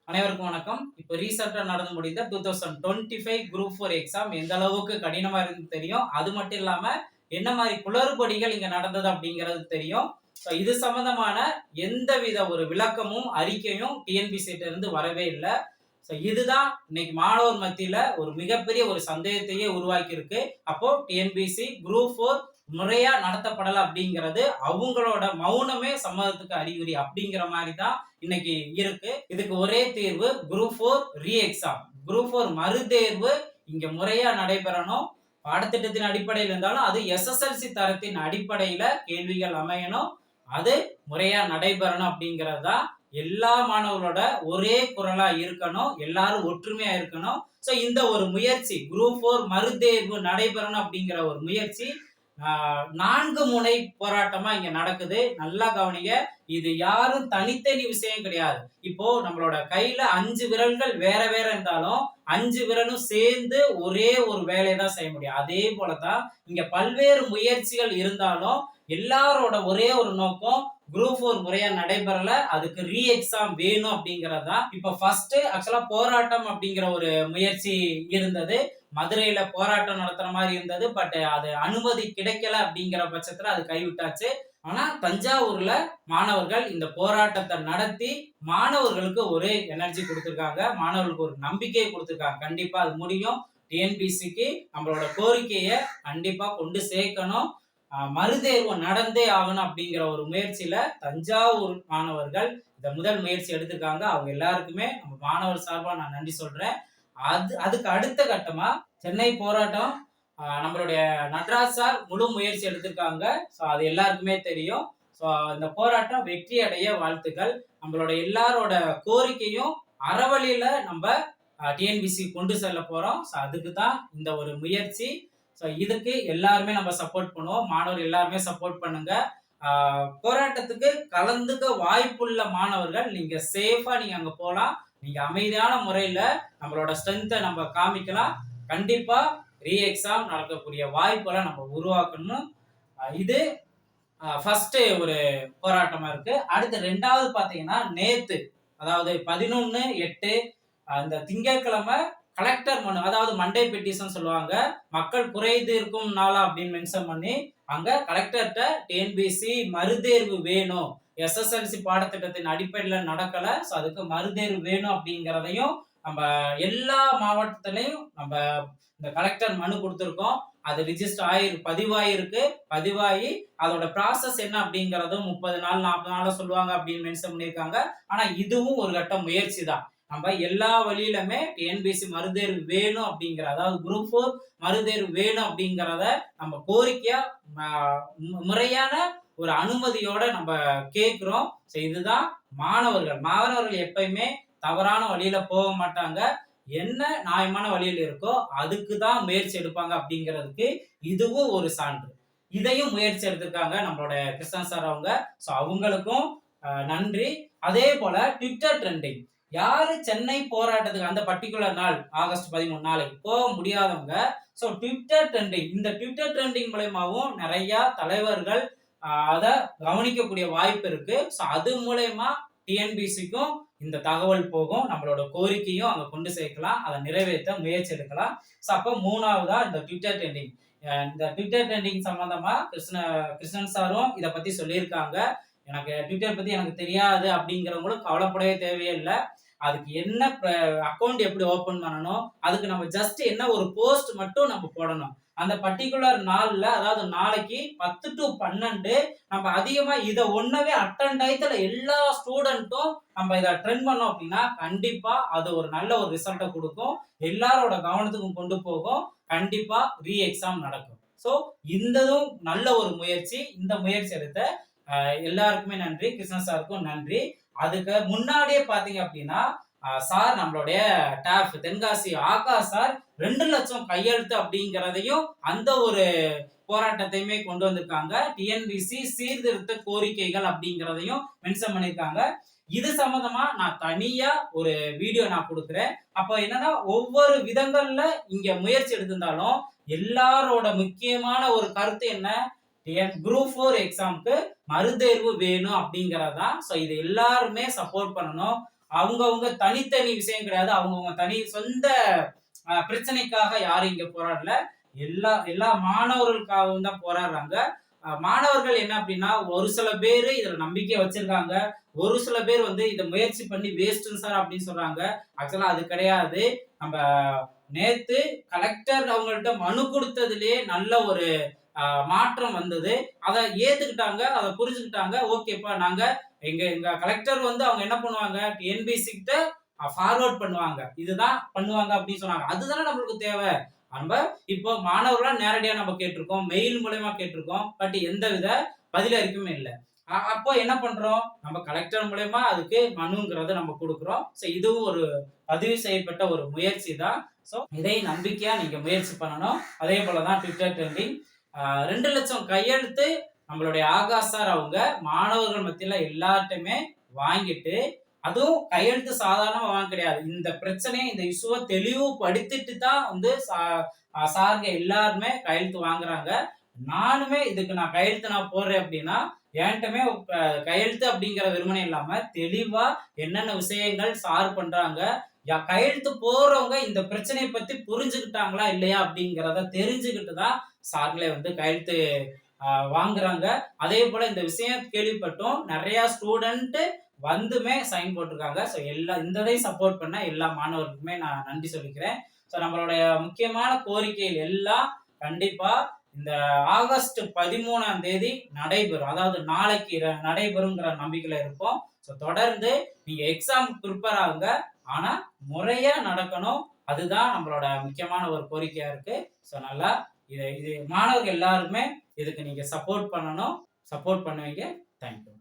அனைவருக்கும் வணக்கம். இப்போ ரீசெண்டா நடந்து முடிந்த 2025 குரூப் 4 எக்ஸாம் எந்த அளவுக்கு கடினமா இருக்குன்னு தெரியும். அது மட்டும் இல்லாம என்ன மாரி குளறுபடிகள் இங்க நடந்தது அப்படிங்கிறது தெரியும். ஸோ இது சம்பந்தமான எந்தவித ஒரு விளக்கமும், அறிக்கையும் டிஎன்பிஎஸ்சிட்ட இருந்து வரவே இல்ல. ஸோ இதுதான் இன்னைக்கு மாணவர் மத்தியில ஒரு மிகப்பெரிய ஒரு சந்தேகத்தையே உருவாக்கி இருக்கு. அப்போ டிஎன்பிஎஸ்சி குரூப் 4 முறையா நடத்தப்படல அப்படிங்கிறது அவங்களோட மௌனமே சம்மதத்துக்கு அறிகுறி அப்படிங்கிற மாதிரி தான் இன்னைக்கு இருக்கு. இதுக்கு ஒரே தீர்வு குரூப் 4 ரீ எக்ஸாம். குரூப் 4 மறுதேர்வு இங்க முறையா நடைபெறணும். பாடத்திட்டத்தின் அடிப்படையில் இருந்தாலும் அது எஸ்எஸ்எல்சி தரத்தின் அடிப்படையில கேள்விகள் அமையணும். அது முறையா நடைபெறணும் அப்படிங்கிறது தான் எல்லா மாணவர்களோட ஒரே குரலா இருக்கணும். எல்லாரும் ஒற்றுமையா இருக்கணும். ஸோ இந்த ஒரு முயற்சி குரூப் 4 மறுதேர்வு நடைபெறணும் அப்படிங்கிற ஒரு முயற்சி 4 முனை போராட்டமா இங்க நடக்குது. நல்லா கவனிங்க. இது யாரும் தனித்தனி விஷயம் கிடையாது. இப்போ நம்மளோட கையில 5 விரல்கள் வேற வேற இருந்தாலும் 5 விரலும் சேர்ந்து ஒரே ஒரு வேலையை தான் செய்ய முடியும். அதே போலதான் இங்க பல்வேறு முயற்சிகள் இருந்தாலும் எல்லாரோட ஒரே ஒரு நோக்கம் குரூப் 4 முறையா நடைபெறல, அதுக்கு ரீ எக்ஸாம் வேணும் அப்படிங்கிறது தான். இப்போ ஃபர்ஸ்ட் ஆக்சுவலா போராட்டம் அப்படிங்கிற ஒரு முயற்சி இருந்தது. மதுரையில போராட்டம் நடத்துற மாதிரி இருந்தது. பட் அது அனுமதி கிடைக்கல அப்படிங்கிற பட்சத்துல அது கைவிட்டாச்சு. ஆனா தஞ்சாவூர்ல மாணவர்கள் இந்த போராட்டத்தை நடத்தி மாணவர்களுக்கு ஒரு எனர்ஜி கொடுத்திருக்காங்க. மாணவர்களுக்கு ஒரு நம்பிக்கையை கொடுத்திருக்காங்க. கண்டிப்பா அது முடியும். டிஎன்பிஎஸ்சிக்கு நம்மளோட கோரிக்கையை கண்டிப்பா கொண்டு சேர்க்கணும். மறுதேர்வு நடந்தே ஆகணும் அப்படிங்கிற ஒரு முயற்சியில தஞ்சாவூர் மாணவர்கள் இந்த முதல் முயற்சி எடுத்திருக்காங்க. அவங்க எல்லாருக்குமே நம்ம மாணவர் சார்பா நான் நன்றி சொல்றேன். அதுக்கு அடுத்த கட்டமா சென்னை போராட்டம் நம்மளுடைய நடராஜ் சார் முழு முயற்சி எடுத்திருக்காங்க. ஸோ அது எல்லாருக்குமே தெரியும். ஸோ இந்த போராட்டம் வெற்றி அடைய வாழ்த்துக்கள். நம்மளோட எல்லாரோட கோரிக்கையும் அறவழியில நம்ம டிஎன்பிசி கொண்டு செல்ல போறோம். ஸோ அதுக்கு தான் இந்த ஒரு முயற்சி. ஸோ இதுக்கு எல்லாருமே நம்ம சப்போர்ட் பண்ணுவோம். மாணவர் எல்லாருமே சப்போர்ட் பண்ணுங்க. போராட்டத்துக்கு கலந்துக்க வாய்ப்புள்ள மாணவர்கள் நீங்க சேஃபா நீங்க அங்க போலாம். நீங்க அமைதியான முறையில நம்மளோட ஸ்ட்ரென்த்தை நம்ம காமிக்கலாம். கண்டிப்பா ரீ எக்ஸாம் நடக்கக்கூடிய வாய்ப்புகளை நம்ம உருவாக்கணும். இது ஃபர்ஸ்ட் ஒரு போராட்டமா இருக்கு. அடுத்து 2வது பாத்தீங்கன்னா நேத்து, அதாவது 11/8 இந்த திங்கட்கிழமை கலெக்டர் மனு, அதாவது மண்டே பெட்டிஷன் சொல்லுவாங்க, மக்கள் குறை தீர்க்கும் நாளா அப்படின்னு மென்ஷன் பண்ணி அங்க கலெக்டர்கிட்ட டிஎன்பிஎஸ்சி மறுதேர்வு வேணும், எஸ்எஸ்எல்சி பாடத்திட்டத்தின் அடிப்படையில் நடக்கல, ஸோ அதுக்கு மறுதேர்வு வேணும் அப்படிங்கிறதையும் நம்ம எல்லா மாவட்டத்திலையும் நம்ம இந்த கலெக்டர் மனு கொடுத்துருக்கோம். அது ரிஜிஸ்டர் பதிவாயிருக்கு. பதிவாகி அதோட ப்ராசஸ் என்ன அப்படிங்கிறதும் 30 நாள் 40 நாள சொல்லுவாங்க அப்படின்னு மென்ஷன் பண்ணியிருக்காங்க. ஆனா இதுவும் ஒரு கட்ட முயற்சி தான். நம்ம எல்லா வழியிலுமே டிஎன்பிஎஸ்சி மறுதேர்வு வேணும் அப்படிங்கிற, அதாவது குரூப் 4 மறுதேர்வு வேணும் அப்படிங்கிறத நம்ம கோரிக்கையா முறையான ஒரு அனுமதியோட நம்ம கேட்கிறோம். இதுதான் மாணவர்கள் எப்பயுமே தவறான வழியில போக மாட்டாங்க. என்ன நியாயமான வழியில் இருக்கோ அதுக்கு தான் முயற்சி எடுப்பாங்க அப்படிங்கிறதுக்கு இதுவும் ஒரு சான்று. இதையும் முயற்சி எடுத்திருக்காங்க நம்மளோட கிருஷ்ணன் சார் அவங்க. ஸோ அவங்களுக்கும் நன்றி. அதே போல ட்விட்டர் ட்ரெண்டிங், யாரு சென்னை போராட்டத்துக்கு அந்த பர்டிகுலர் நாள் ஆகஸ்ட் 13 நாளைக்கு போக முடியாதவங்க, ஸோ ட்விட்டர் ட்ரெண்டிங், இந்த ட்விட்டர் ட்ரெண்டிங் மூலயமாவும் நிறைய தலைவர்கள் அதை கவனிக்கக்கூடிய வாய்ப்பு இருக்கு. ஸோ அது மூலயமா டிஎன்பிசிக்கும் இந்த தகவல் போகும். நம்மளோட கோரிக்கையும் அங்க கொண்டு சேர்க்கலாம், அதை நிறைவேற்ற முயற்சி எடுக்கலாம். ஸோ அப்போ 3வதா இந்த ட்விட்டர் ட்ரெண்டிங். இந்த ட்விட்டர் ட்ரெண்டிங் சம்பந்தமா கிருஷ்ணன் சாரும் இதை பத்தி சொல்லியிருக்காங்க. எனக்கு ட்விட்டர் பத்தி எனக்கு தெரியாது அப்படிங்கிறவங்களும் கவலைப்படவே தேவையே இல்லை. அதுக்கு என்ன அக்கௌண்ட் எப்படி ஓபன் பண்ணணும், அதுக்கு நம்ம ஜஸ்ட் என்ன ஒரு போஸ்ட் மட்டும் நம்ம போடணும். அந்த பர்டிகுலர் நாள்ல, அதாவது நாளைக்கு 10 to 12 நம்ம அதிகமா இதை ஒன்னவே அட்டன் டயத்துல எல்லா ஸ்டூடெண்ட்டும் நம்ம இதை ட்ரெண்ட் பண்ணோம் அப்படின்னா கண்டிப்பா அது ஒரு நல்ல ஒரு ரிசல்ட்டை கொடுக்கும். எல்லாரோட கவனத்துக்கும் கொண்டு போகும். கண்டிப்பா ரீ எக்ஸாம் நடக்கும். ஸோ இந்ததும் நல்ல ஒரு முயற்சி. இந்த முயற்சி எடுத்த எல்லாருக்குமே நன்றி. கிருஷ்ணன் சாருக்கும் நன்றி. அதுக்கு முன்னாடியே பாத்தீங்க அப்படின்னா சார் நம்மளுடைய டாப் தென்காசி ஆகாஷ் சார் 2 லட்சம் கையெழுத்து அப்படிங்கிறதையும் அந்த ஒரு போராட்டத்தையுமே கொண்டு வந்திருக்காங்க. டிஎன்பிசி சீர்திருத்த கோரிக்கைகள் அப்படிங்கிறதையும் மென்ஷன் பண்ணியிருக்காங்க. இது சம்பந்தமா நான் தனியா ஒரு வீடியோ நான் கொடுக்குறேன். அப்ப என்னன்னா ஒவ்வொரு விதங்கள்ல இங்க முயற்சி எடுத்திருந்தாலும் எல்லாரோட முக்கியமான ஒரு கருத்து என்ன, குரூப் 4 எக்ஸாமுக்கு மறுதேர்வு வேணும் அப்படிங்கறதான். ஸோ இது எல்லாருமே சப்போர்ட் பண்ணணும். அவங்கவங்க தனித்தனி விஷயம் கிடையாது. அவங்கவங்க தனி சொந்த பிரச்சனைக்காக யாரும் இங்க போராடல. எல்லா எல்லா மாணவர்களுக்காகவும் தான் போராடுறாங்க. மாணவர்கள் என்ன அப்படின்னா, ஒரு சில பேரு இதுல நம்பிக்கை வச்சிருக்காங்க. ஒரு சில பேர் வந்து இத முயற்சி பண்ணி வேஸ்ட்டுங்க சார் அப்படின்னு சொல்றாங்க. ஆக்சுவலா அது கிடையாது. நம்ப நேத்து கலெக்டர் அவங்கள்ட்ட மனு குடுத்ததிலேயே நல்ல ஒரு மாற்றம் வந்தது. அத ஏத்துக்கிட்டாங்க. அத புரிஞ்சுக்கிட்டாங்க. ஓகேப்பா நாங்க எங்க எங்க கலெக்டர் வந்து அவங்க என்ன பண்ணுவாங்க, டிஎன்பிஎஸ்சி கிட்ட ஃபார்வர்ட் பண்ணுவாங்க. இதுதான் பண்ணுவாங்க அப்படின்னு சொன்னாங்க. அதுதானே நம்மளுக்கு தேவ. நம்ப இப்போ மாணவர்களா நேரடியா நம்ம கேட்டிருக்கோம். மெயில் மூலியமா கேட்டிருக்கோம். பட் எந்தவித பதில் அறிக்கையுமே இல்ல. அப்போ என்ன பண்றோம்? நம்ம கலெக்டர் மூலியமா அதுக்கு மனுங்கிறத நம்ம குடுக்குறோம். இதுவும் ஒரு பதிவு செய்யப்பட்ட ஒரு முயற்சி தான். இதை நம்பிக்கையா நீங்க முயற்சி பண்ணணும். அதே போல தான் ட்விட்டர் ட்ரெண்டிங். 2,00,000 கையெழுத்து நம்மளுடைய ஆகாஷ் சார் அவங்க மாணவர்கள் மத்தியில எல்லார்ட்டயுமே வாங்கிட்டு, அதுவும் கையெழுத்து சாதாரணமா வாங்க கிடையாது. இந்த பிரச்சனைய, இந்த இஷ்யூவ தெளிவுபடுத்திட்டு தான் வந்து சார்ங்க எல்லாருமே கையெழுத்து வாங்குறாங்க. நானுமே இதுக்கு நான் கையெழுத்து போடுறேன் அப்படின்னா, என்ட்டமே கையெழுத்து அப்படிங்கிற வெறுமனே இல்லாம, தெளிவா என்னென்ன விஷயங்கள் சார் பண்றாங்க, கையெழுத்து போடுறவங்க இந்த பிரச்சனைய பத்தி புரிஞ்சுக்கிட்டாங்களா இல்லையா அப்படிங்கிறத தெரிஞ்சுக்கிட்டு தான் சார்ங்களே வந்து கையெழுத்து வாங்குறாங்க. அதே போல இந்த விஷயம் கேள்விப்பட்டும் நெறைய ஸ்டூடண்ட் வந்துமே சைன் போட்டிருக்காங்க. இந்த இதையும் சப்போர்ட் பண்ண எல்லா மாணவர்களுக்குமே நான் நன்றி சொல்லிக்கிறேன். நம்மளுடைய முக்கியமான கோரிக்கைகள் எல்லாம் கண்டிப்பா இந்த ஆகஸ்ட் 13ஆம் தேதி நடைபெறும். அதாவது நாளைக்கு நடைபெறுங்கிற நம்பிக்கையில இருக்கோம். தொடர்ந்து நீங்க எக்ஸாம் ப்ரிப்பேர் ஆகுங்க. ஆனா முறையா நடக்கணும். அதுதான் நம்மளோட முக்கியமான ஒரு கோரிக்கையா இருக்கு. நல்லா இது இது மாணவர்கள் எல்லாருமே இதுக்கு நீங்க சப்போர்ட் பண்ணணும். சப்போர்ட் பண்ணுவீங்க. Thank you.